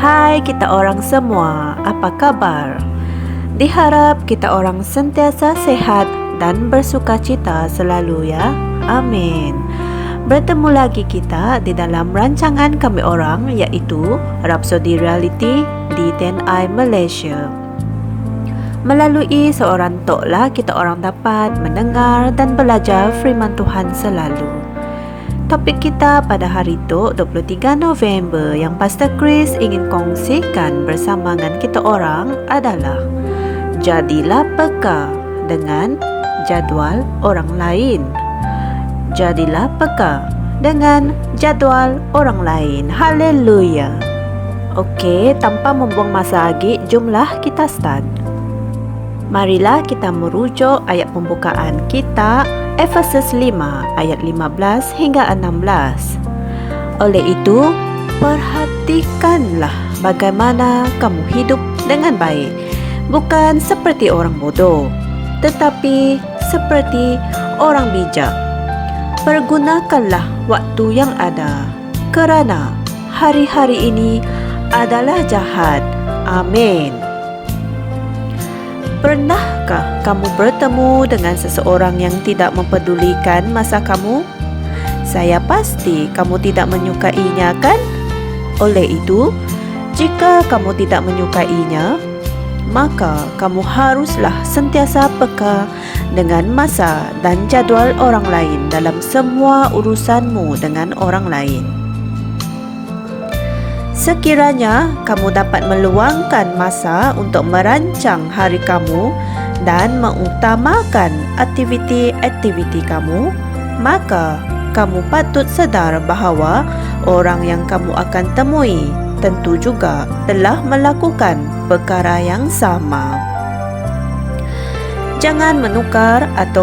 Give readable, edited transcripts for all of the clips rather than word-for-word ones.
Hai kita orang semua, apa kabar? Diharap kita orang sentiasa sehat dan bersukacita selalu ya. Amin. Bertemu lagi kita di dalam rancangan kami orang, iaitu Rhapsody Reality di TNI Malaysia. Melalui seorang toklah kita orang dapat mendengar dan belajar firman Tuhan selalu. Topik kita pada hari itu 23 November yang Pastor Chris ingin kongsikan bersama dengan kita orang adalah jadilah peka dengan jadual orang lain. Jadilah peka dengan jadual orang lain. Haleluya. Okey, tanpa membuang masa lagi, jomlah kita start. Marilah kita merujuk ayat pembukaan kita Efesus 5 ayat 15 hingga 16. Oleh itu, perhatikanlah bagaimana kamu hidup dengan baik, bukan seperti orang bodoh, tetapi seperti orang bijak. Pergunakanlah waktu yang ada, kerana hari-hari ini adalah jahat. Amin. Pernahkah kamu bertemu dengan seseorang yang tidak mempedulikan masa kamu? Saya pasti kamu tidak menyukainya, kan? Oleh itu, jika kamu tidak menyukainya, maka kamu haruslah sentiasa peka dengan masa dan jadual orang lain dalam semua urusanmu dengan orang lain. Sekiranya kamu dapat meluangkan masa untuk merancang hari kamu dan mengutamakan aktiviti-aktiviti kamu, maka kamu patut sedar bahawa orang yang kamu akan temui tentu juga telah melakukan perkara yang sama. Jangan menukar atau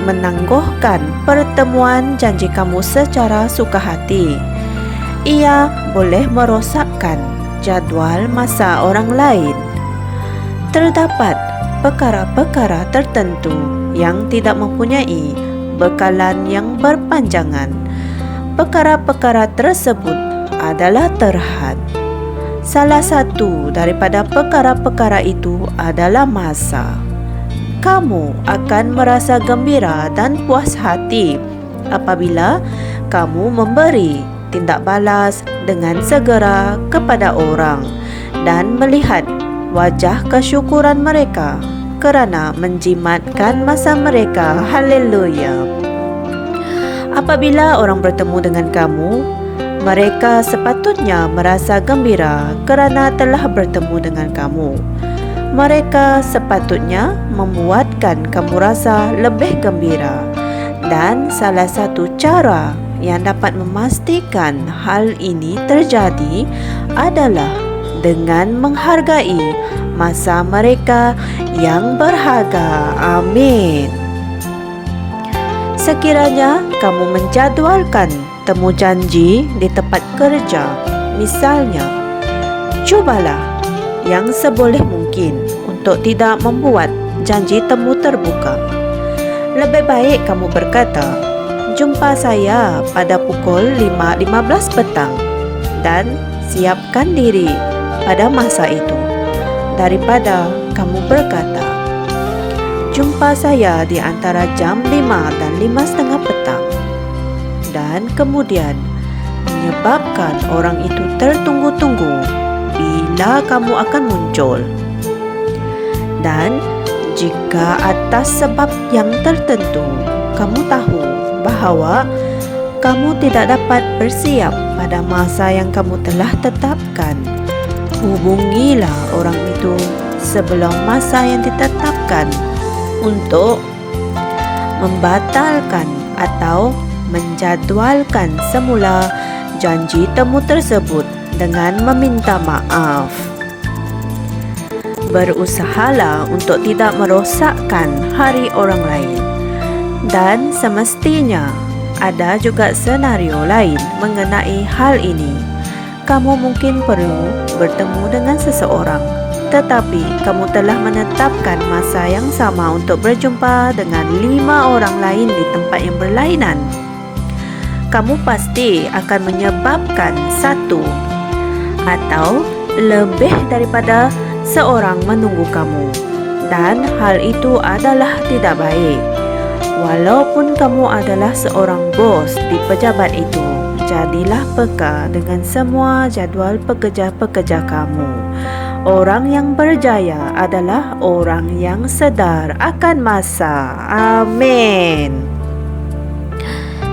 menangguhkan pertemuan janji kamu secara suka hati. Ia boleh merosakkan jadual masa orang lain. Terdapat perkara-perkara tertentu yang tidak mempunyai bekalan yang berpanjangan. Perkara-perkara tersebut adalah terhad. Salah satu daripada perkara-perkara itu adalah masa. Kamu akan merasa gembira dan puas hati apabila kamu memberi tindak balas dengan segera kepada orang dan melihat wajah kesyukuran mereka kerana menjimatkan masa mereka. Haleluya. Apabila orang bertemu dengan kamu, mereka sepatutnya merasa gembira kerana telah bertemu dengan kamu. Mereka sepatutnya membuatkan kamu rasa lebih gembira, dan salah satu cara yang dapat memastikan hal ini terjadi adalah dengan menghargai masa mereka yang berharga. Amin. Sekiranya kamu menjadualkan temu janji di tempat kerja, misalnya, cubalah yang seboleh mungkin untuk tidak membuat janji temu terbuka. Lebih baik kamu berkata, jumpa saya pada pukul 5.15 petang dan siapkan diri pada masa itu, daripada kamu berkata, jumpa saya di antara jam 5 dan 5.30 petang, dan kemudian menyebabkan orang itu tertunggu-tunggu bila kamu akan muncul. Dan jika atas sebab yang tertentu kamu tahu bahawa kamu tidak dapat bersiap pada masa yang kamu telah tetapkan, hubungilah orang itu sebelum masa yang ditetapkan untuk membatalkan atau menjadualkan semula janji temu tersebut dengan meminta maaf. Berusahalah untuk tidak merosakkan hari orang lain. Dan semestinya ada juga senario lain mengenai hal ini. Kamu mungkin perlu bertemu dengan seseorang, tetapi kamu telah menetapkan masa yang sama untuk berjumpa dengan 5 orang lain di tempat yang berlainan. Kamu pasti akan menyebabkan satu atau lebih daripada seorang menunggu kamu, dan hal itu adalah tidak baik. Walaupun kamu adalah seorang bos di pejabat itu, jadilah peka dengan semua jadual pekerja-pekerja kamu. Orang yang berjaya adalah orang yang sedar akan masa. Amin.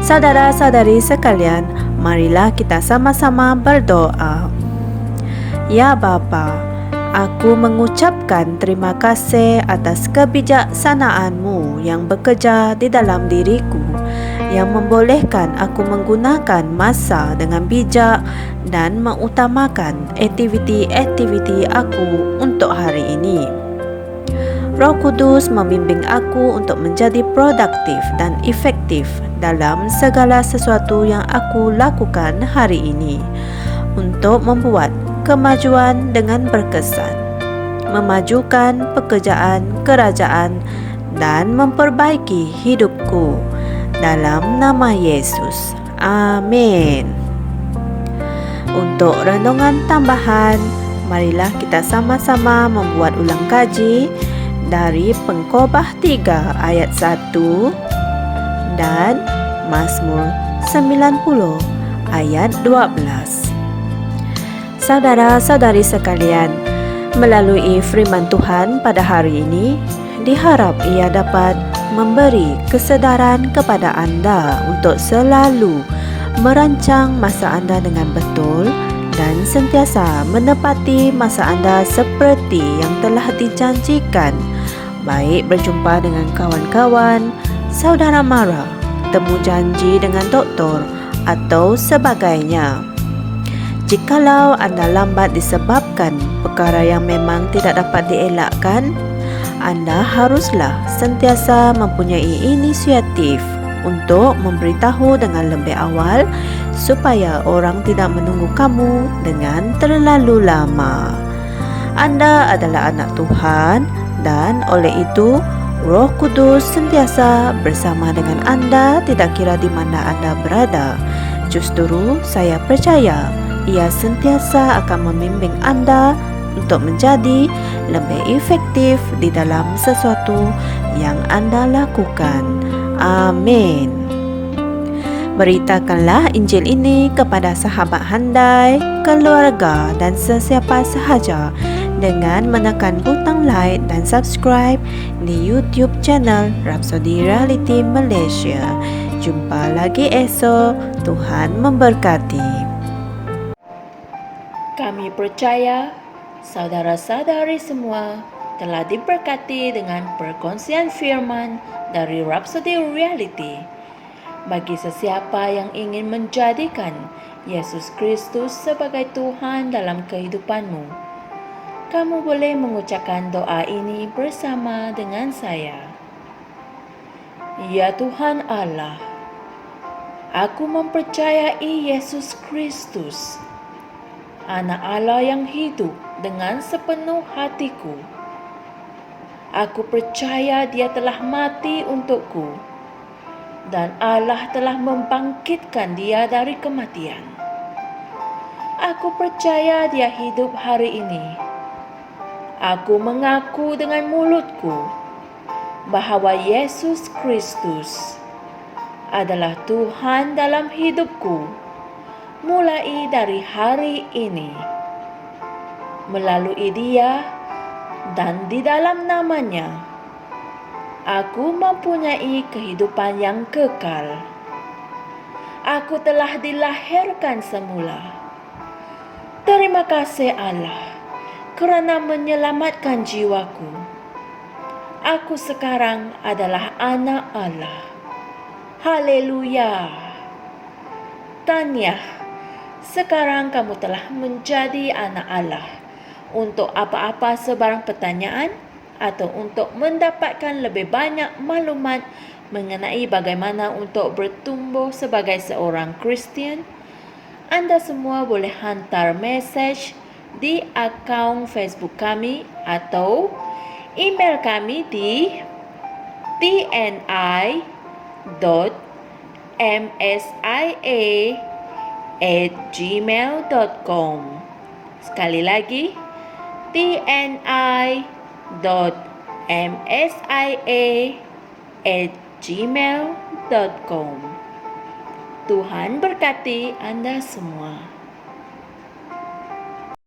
Saudara-saudari sekalian, marilah kita sama-sama berdoa. Ya Bapa, aku mengucapkan terima kasih atas kebijaksanaan-Mu yang bekerja di dalam diriku, yang membolehkan aku menggunakan masa dengan bijak dan mengutamakan aktiviti-aktiviti aku untuk hari ini. Roh Kudus membimbing aku untuk menjadi produktif dan efektif dalam segala sesuatu yang aku lakukan hari ini, untuk membuat kemajuan dengan berkesan, memajukan pekerjaan kerajaan dan memperbaiki hidupku dalam nama Yesus. Amin. Untuk renungan tambahan, marilah kita sama-sama membuat ulang kaji dari Pengkhotbah 3 ayat 1 dan Mazmur 90 ayat 12. Saudara-saudari sekalian, melalui firman Tuhan pada hari ini, diharap ia dapat memberi kesedaran kepada anda untuk selalu merancang masa anda dengan betul dan sentiasa menepati masa anda seperti yang telah dijanjikan, baik berjumpa dengan kawan-kawan, saudara mara, temu janji dengan doktor atau sebagainya. Jikalau anda lambat disebabkan perkara yang memang tidak dapat dielakkan, anda haruslah sentiasa mempunyai inisiatif untuk memberitahu dengan lebih awal supaya orang tidak menunggu kamu dengan terlalu lama. Anda adalah anak Tuhan dan oleh itu Roh Kudus sentiasa bersama dengan anda tidak kira di mana anda berada. Justru saya percaya ia sentiasa akan membimbing anda untuk menjadi lebih efektif di dalam sesuatu yang anda lakukan. Amin. Beritakanlah Injil ini kepada sahabat handai, keluarga dan sesiapa sahaja dengan menekan butang like dan subscribe di YouTube channel Rhapsody Reality Malaysia. Jumpa lagi esok. Tuhan memberkati. Kami percaya saudara-saudari semua telah diberkati dengan perkongsian firman dari Rhapsody Reality. Bagi sesiapa yang ingin menjadikan Yesus Kristus sebagai Tuhan dalam kehidupanmu, kamu boleh mengucapkan doa ini bersama dengan saya. Ya Tuhan Allah, aku mempercayai Yesus Kristus, Anak Allah yang hidup dengan sepenuh hatiku. Aku percaya Dia telah mati untukku dan Allah telah membangkitkan Dia dari kematian. Aku percaya Dia hidup hari ini. Aku mengaku dengan mulutku bahawa Yesus Kristus adalah Tuhan dalam hidupku mulai dari hari ini. Melalui Dia dan di dalam nama-Nya, aku mempunyai kehidupan yang kekal. Aku telah dilahirkan semula. Terima kasih Allah kerana menyelamatkan jiwaku. Aku sekarang adalah anak Allah. Haleluya. Tahniah, sekarang kamu telah menjadi anak Allah. Untuk apa-apa sebarang pertanyaan atau untuk mendapatkan lebih banyak maklumat mengenai bagaimana untuk bertumbuh sebagai seorang Kristian, anda semua boleh hantar mesej di akaun Facebook kami atau email kami di tni.msia@gmail.com. Sekali lagi, tni.msia@gmail.com. Tuhan berkati Anda semua.